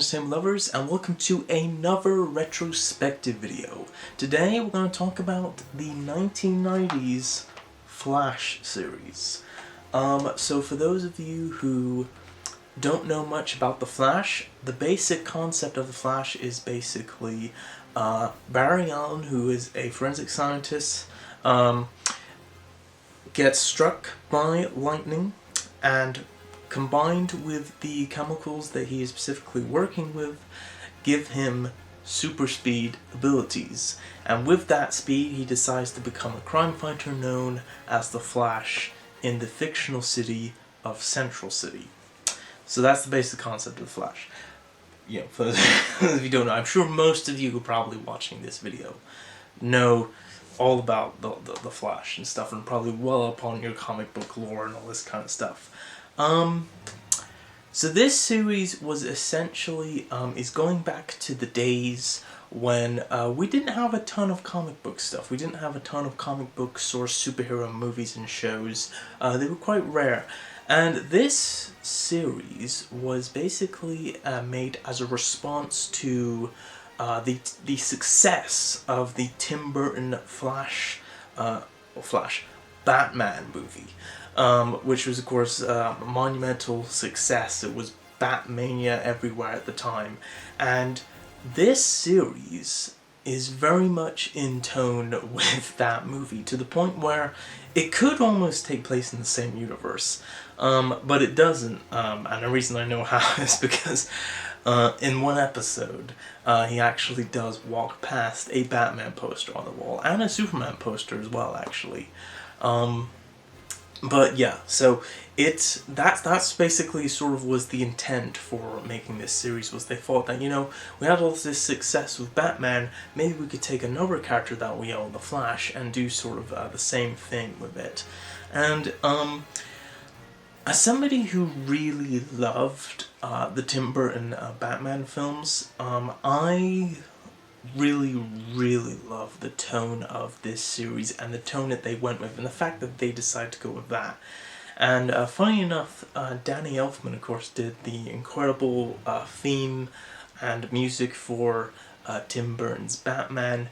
entertainment lovers, and welcome to another retrospective video. Today we're going to talk about the 1990s Flash series. So for those of you who don't know much about the Flash, the basic concept of the Flash is basically Barry Allen, who is a forensic scientist, gets struck by lightning, and combined with the chemicals that he is specifically working with, give him super speed abilities. And with that speed, he decides to become a crime fighter known as the Flash in the fictional city of Central City. So that's the basic concept of the Flash. You know, for those of you don't know, I'm sure most of you who are probably watching this video know all about the Flash and stuff, and probably well up on your comic book lore and all this kind of stuff. So this series was essentially, is going back to the days when we didn't have a ton of comic book stuff. We didn't have a ton of comic books or superhero movies and shows. They were quite rare. And this series was basically made as a response to the success of the Tim Burton Flash Batman movie. Which was, of course, a monumental success. It was Batmania everywhere at the time. And this series is very much in tone with that movie, to the point where it could almost take place in the same universe. But it doesn't. And the reason I know how is because in one episode, he actually does walk past a Batman poster on the wall, and a Superman poster as well, actually. But yeah, so that's basically sort of was the intent for making this series. Was they thought that, you know, we had all this success with Batman, maybe we could take another character that we own, the Flash, and do sort of the same thing with it. And as somebody who really loved the Tim Burton Batman films, I really love the tone of this series and the tone that they went with, and the fact that they decided to go with that. And funny enough, Danny Elfman, of course, did the incredible theme and music for Tim Burton's Batman.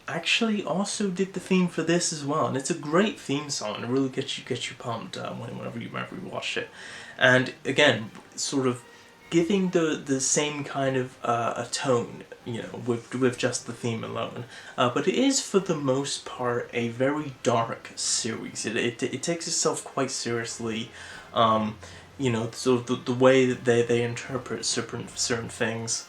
Actually also did the theme for this as well, and it's a great theme song. It really gets you pumped whenever you watch it. And again, sort of giving the same kind of a tone, you know, with just the theme alone. But it is, for the most part, a very dark series. It takes itself quite seriously. You know, so the way that they interpret certain things.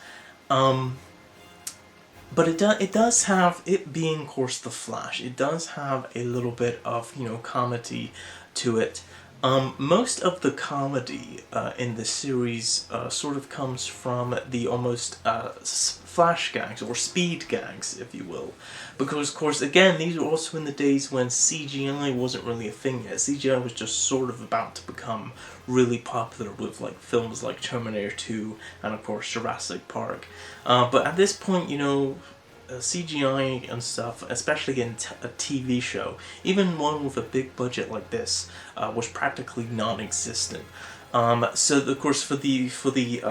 But it does have, it being, of course, the Flash, it does have a little bit of, you know, comedy to it. Most of the comedy in this series sort of comes from the almost flash gags, or speed gags, if you will. Because, of course, again, these were also in the days when CGI wasn't really a thing yet. CGI was just sort of about to become really popular with like films like Terminator 2 and, of course, Jurassic Park. But at this point, you know, CGI and stuff, especially in a TV show, even one with a big budget like this, was practically non-existent. So of course, for the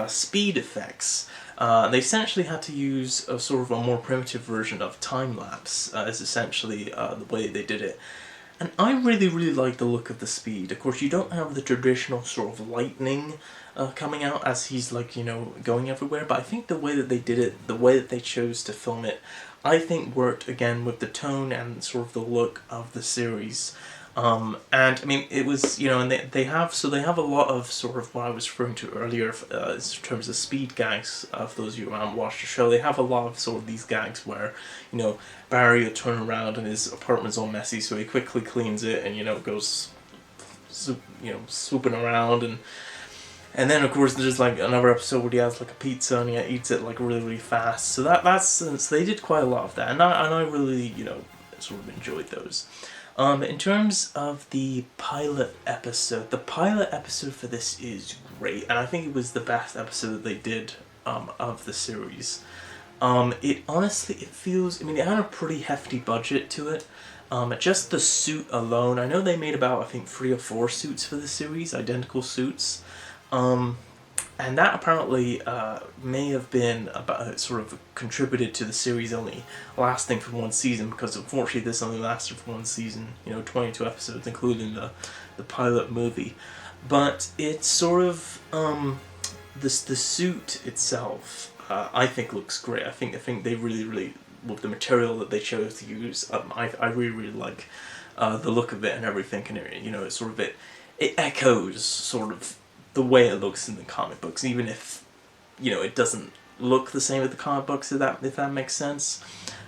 speed effects, they essentially had to use a sort of a more primitive version of time-lapse, is essentially the way they did it. And I really like the look of the speed. Of course, you don't have the traditional sort of lightning coming out as he's, like, you know, going everywhere, but I think the way that they did it, the way that they chose to film it, I think worked, again, with the tone and sort of the look of the series. And I mean, it was, you know, and they have a lot of sort of what I was referring to earlier in terms of speed gags. For those of you who haven't watched the show, they have a lot of sort of these gags where, you know, Barry will turn around and his apartment's all messy, so he quickly cleans it and, you know, goes, you know, swooping around, and then, of course, there's like another episode where he has like a pizza and he eats it like really fast. So so they did quite a lot of that, and I really, you know, sort of enjoyed those. In terms of the pilot episode for this is great, and I think it was the best episode that they did of the series. It honestly, it feels, I mean, it had a pretty hefty budget to it. Just the suit alone, I know they made about, I think, 3 or 4 suits for the series, identical suits. and that apparently may have been about sort of contributed to the series only lasting for one season, because unfortunately this only lasted for one season, 22 episodes, including the pilot movie. But it's sort of the suit itself. I think looks great. I think they really with the material that they chose to use. I really like the look of it and everything, and it's sort of it echoes sort of the way it looks in the comic books, even if it doesn't look the same as the comic books. If that makes sense.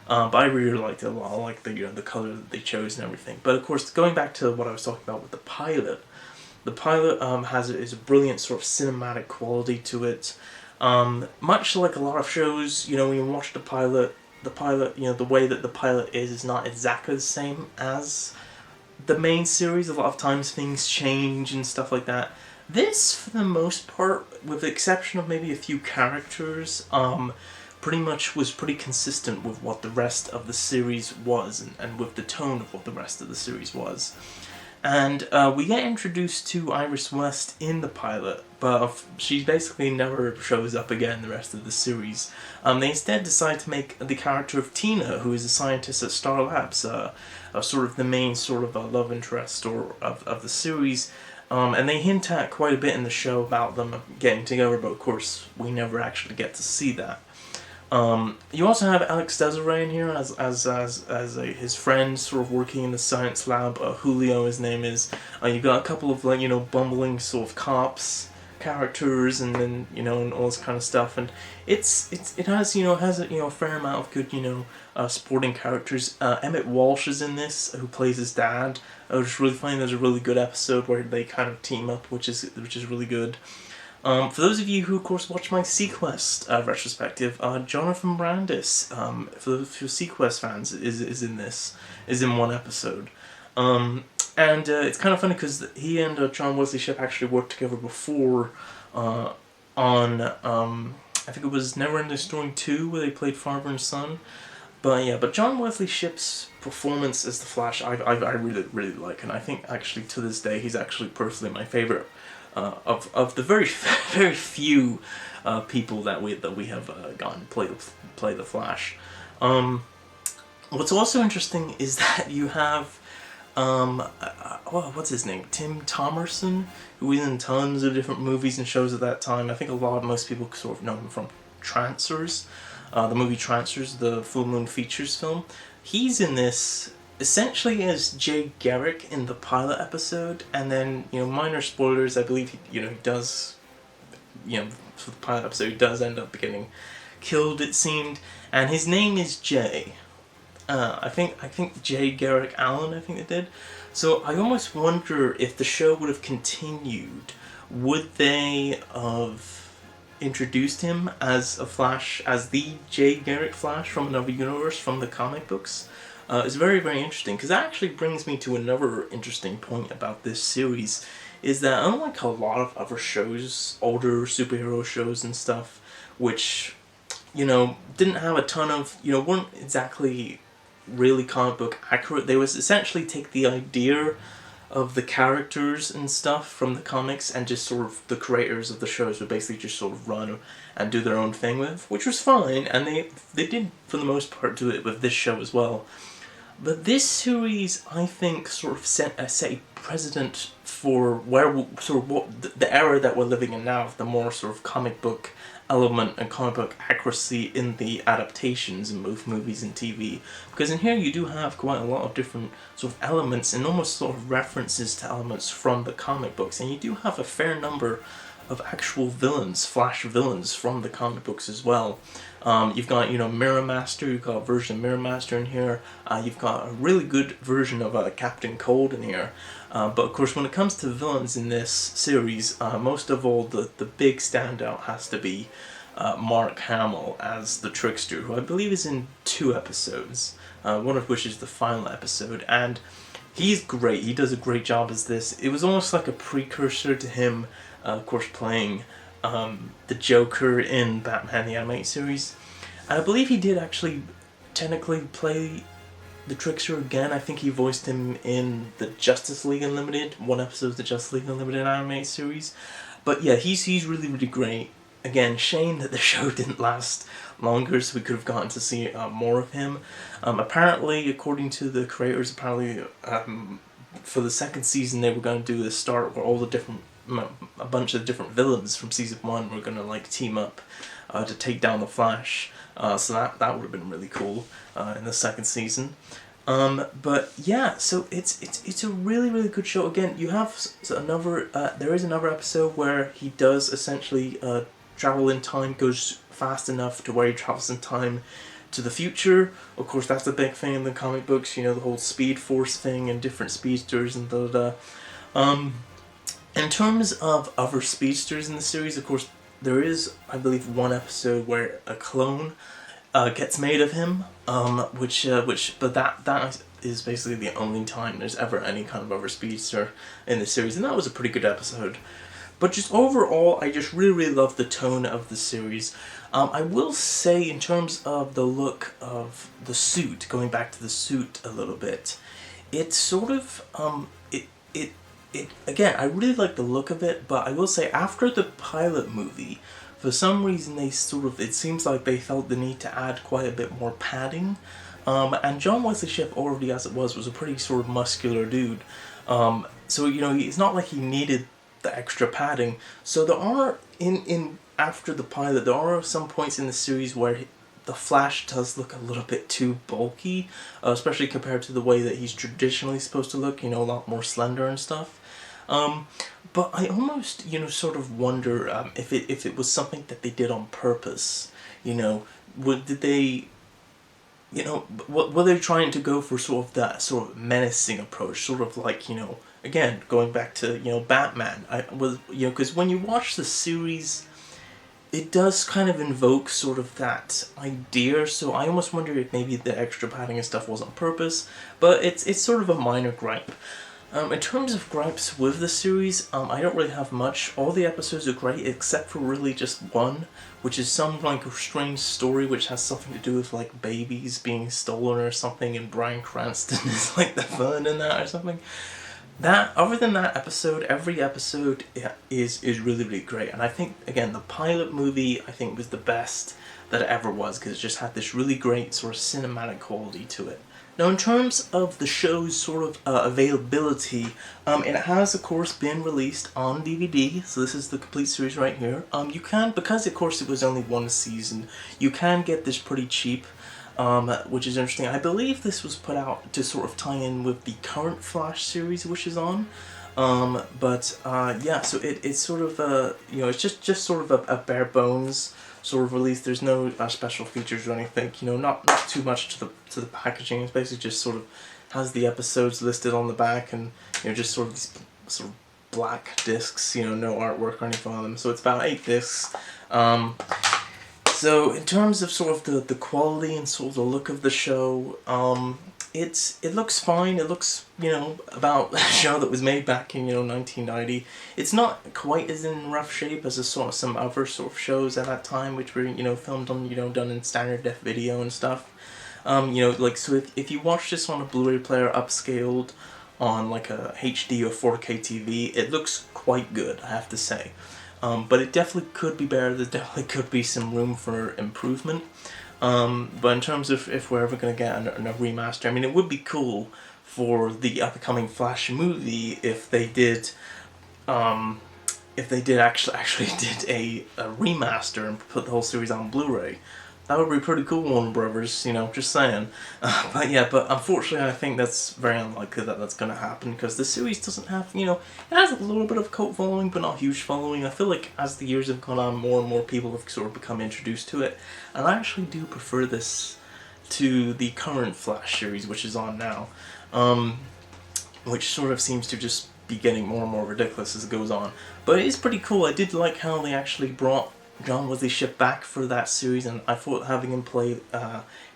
But I really liked it a lot. I like the color that they chose and everything. But of course, going back to what I was talking about with the pilot. The pilot is a brilliant sort of cinematic quality to it. Much like a lot of shows, when you watch the pilot, the way that the pilot is not exactly the same as the main series. A lot of times things change and stuff like that. This, for the most part, with the exception of maybe a few characters, pretty much was pretty consistent with what the rest of the series was, and with the tone of what the rest of the series was. And we get introduced to Iris West in the pilot, but she basically never shows up again the rest of the series. They instead decide to make the character of Tina, who is a scientist at Star Labs, sort of the main sort of love interest of the series. And they hint at quite a bit in the show about them getting together, but of course we never actually get to see that. You also have Alex Desiree in here as his friend, sort of working in the science lab. Julio, his name is. You got a couple of bumbling sort of cops characters, and then and all this kind of stuff. And it has a fair amount of good supporting characters. Emmett Walsh is in this, who plays his dad. Which is really funny. There's a really good episode where they kind of team up, which is really good. For those of you who, of course, watch my Sequest retrospective, Jonathan Brandis, for those Sequest fans, is in one episode. And it's kind of funny because he and John Wesley Shipp actually worked together before on, I think it was Neverending Story 2, where they played father and son. But John Wesley Shipp's performance as the Flash, I really like, and I think actually to this day he's actually personally my favorite. Of the very very few people that we have gotten play the Flash. What's also interesting is that you have what's his name, Tim Thomerson, who was in tons of different movies and shows at that time. I think most people sort of know him from Trancers, the movie Trancers, the Full Moon Features film. He's in this essentially as Jay Garrick in the pilot episode, and then minor spoilers. I believe he does for the pilot episode he does end up getting killed, it seemed, and his name is Jay. I think Jay Garrick Allen. I think they did. So I almost wonder if the show would have continued, would they have introduced him as a Flash, as the Jay Garrick Flash from another universe from the comic books? It's very, very interesting, because that actually brings me to another interesting point about this series, is that unlike a lot of other shows, older superhero shows and stuff, which, didn't have a ton of, weren't exactly really comic book accurate, they was essentially take the idea of the characters and stuff from the comics, and just sort of the creators of the shows would basically just sort of run and do their own thing with, which was fine, and they did for the most part do it with this show as well. But this series, I think, sort of set a precedent for the era that we're living in now, the more sort of comic book element and comic book accuracy in the adaptations in both movies and TV. Because in here you do have quite a lot of different sort of elements and almost sort of references to elements from the comic books, and you do have a fair number of actual villains, Flash villains from the comic books as well. You've got, Mirror Master, you've got a version of Mirror Master in here, you've got a really good version of Captain Cold in here, but of course when it comes to villains in this series, most of all the big standout has to be Mark Hamill as the Trickster, who I believe is in 2 episodes, one of which is the final episode, and he's great, he does a great job as this. It was almost like a precursor to him, of course, playing the Joker in Batman the Animated Series. I believe he did actually technically play the Trickster again. I think he voiced him in the Justice League Unlimited, one episode of the Justice League Unlimited Animated Series. But yeah, he's really, really great. Again, shame that the show didn't last longer, so we could have gotten to see more of him. Apparently, according to the creators, apparently for the second season they were going to do the start where all the different, a bunch of different villains from season 1 were going to like team up to take down the Flash. So that would have been really cool in the second season. But yeah, so it's a really, really good show. Again, you have another. There is another episode where he does essentially travel in time, goes fast enough to where he travels in time to the future. Of course, that's a big thing in the comic books. You know, the whole Speed Force thing and different speedsters and da. In terms of other speedsters in the series, of course, there is, I believe, one episode where a clone gets made of him, but that is basically the only time there's ever any kind of other speedster in the series, and that was a pretty good episode. But just overall, I just really, really love the tone of the series. I will say, in terms of the look of the suit, going back to the suit a little bit, it's sort of it again. I really like the look of it, but I will say after the pilot movie, for some reason they it seems like they felt the need to add quite a bit more padding. And John Wesley Shipp already as it was a pretty sort of muscular dude. So, you know, it's not like he needed the extra padding. So there are, in after the pilot, there are some points in the series where the Flash does look a little bit too bulky, especially compared to the way that he's traditionally supposed to look, you know, a lot more slender and stuff. But I almost, you know, sort of wonder if it was something that they did on purpose. You know, did they, you know, were they trying to go for sort of that sort of menacing approach, sort of like, you know, again going back to, you know, Batman. Because when you watch the series, it does kind of invoke sort of that idea. So I almost wonder if maybe the extra padding and stuff was on purpose. But it's sort of a minor gripe. In terms of gripes with the series, I don't really have much. All the episodes are great except for really just one, which is some like strange story which has something to do with like babies being stolen or something, and Bryan Cranston is like the villain in that or something. That, other than that episode, every episode is really, really great. And I think, again, the pilot movie I think was the best that it ever was, because it just had this really great sort of cinematic quality to it. Now, in terms of the show's sort of availability, it has, of course, been released on DVD, so this is the complete series right here. You can, because, of course, it was only one season, you can get this pretty cheap, which is interesting. I believe this was put out to sort of tie in with the current Flash series, which is on. Yeah, so it's sort of, you know, it's just sort of a bare bones sort of release. There's no special features or anything, you know, not too much to the packaging. It's basically just sort of has the episodes listed on the back, and, you know, just sort of these sort of black discs, you know, no artwork or anything on them. So it's about 8 discs. So in terms of sort of the quality and sort of the look of the show, it looks fine. It looks, you know, about a show that was made back in, you know, 1990. It's not quite as in rough shape as some other sort of shows at that time, which were, you know, filmed on, you know, done in standard def video and stuff. You know, like, so if you watch this on a Blu-ray player upscaled on like a HD or 4K TV, it looks quite good, I have to say. But it definitely could be better. There definitely could be some room for improvement. But in terms of if we're ever going to get a remaster, I mean, it would be cool for the upcoming Flash movie if they did actually did a remaster and put the whole series on Blu-ray. That would be pretty cool, Warner Brothers, you know, just saying. But unfortunately I think that's very unlikely that that's going to happen, because the series doesn't have, you know, it has a little bit of a cult following, but not a huge following. I feel like as the years have gone on, more and more people have sort of become introduced to it, and I actually do prefer this to the current Flash series, which is on now, which sort of seems to just be getting more and more ridiculous as it goes on. But it is pretty cool. I did like how they actually brought John Wesley Shipp back for that series, and I thought having him play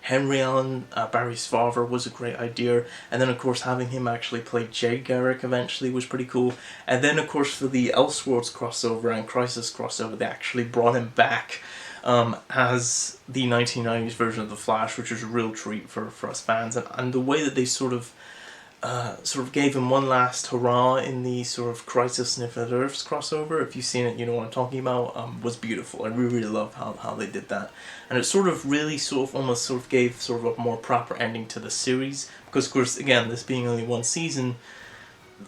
Henry Allen, Barry's father, was a great idea. And then, of course, having him actually play Jay Garrick eventually was pretty cool. And then, of course, for the Elseworlds crossover and Crisis crossover, they actually brought him back as the 1990s version of The Flash, which was a real treat for us fans. And the way that they sort of sort of gave him one last hurrah in the sort of Crisis on Infinite Earths crossover. If you've seen it, you know what I'm talking about. Was beautiful. I really, really love how they did that, and it sort of really almost gave sort of a more proper ending to the series, because of course, again, this being only one season,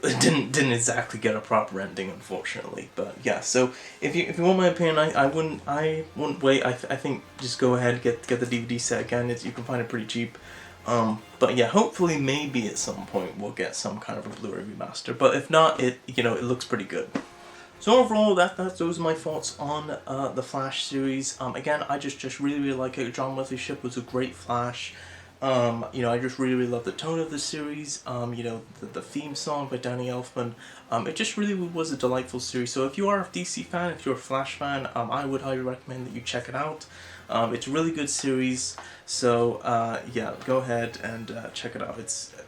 it didn't exactly get a proper ending, unfortunately. But yeah, so if you want my opinion, I wouldn't wait. I think just go ahead, get the DVD set. Again, you can find it pretty cheap. But yeah, hopefully maybe at some point we'll get some kind of a Blu-ray remaster. But if not, it looks pretty good. So overall, those are my thoughts on the Flash series. Again, I just really, really like it. John Wesley Shipp was a great Flash. I just really, really love the tone of the series. The theme song by Danny Elfman. It just really was a delightful series. So if you are a DC fan, if you're a Flash fan, I would highly recommend that you check it out. It's a really good series. So yeah, go ahead and check it out.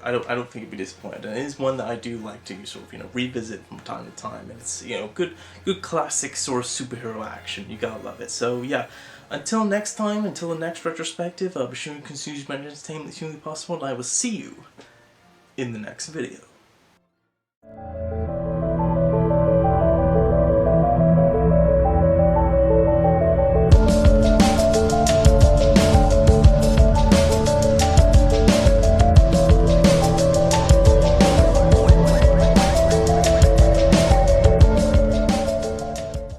I don't think you'd be disappointed. And it is one that I do like to sort of revisit from time to time. And it's good classic sort of superhero action. You gotta love it. So yeah. Until next time, until the next retrospective, be sure to consume as much entertainment as humanly possible, and I will see you in the next video.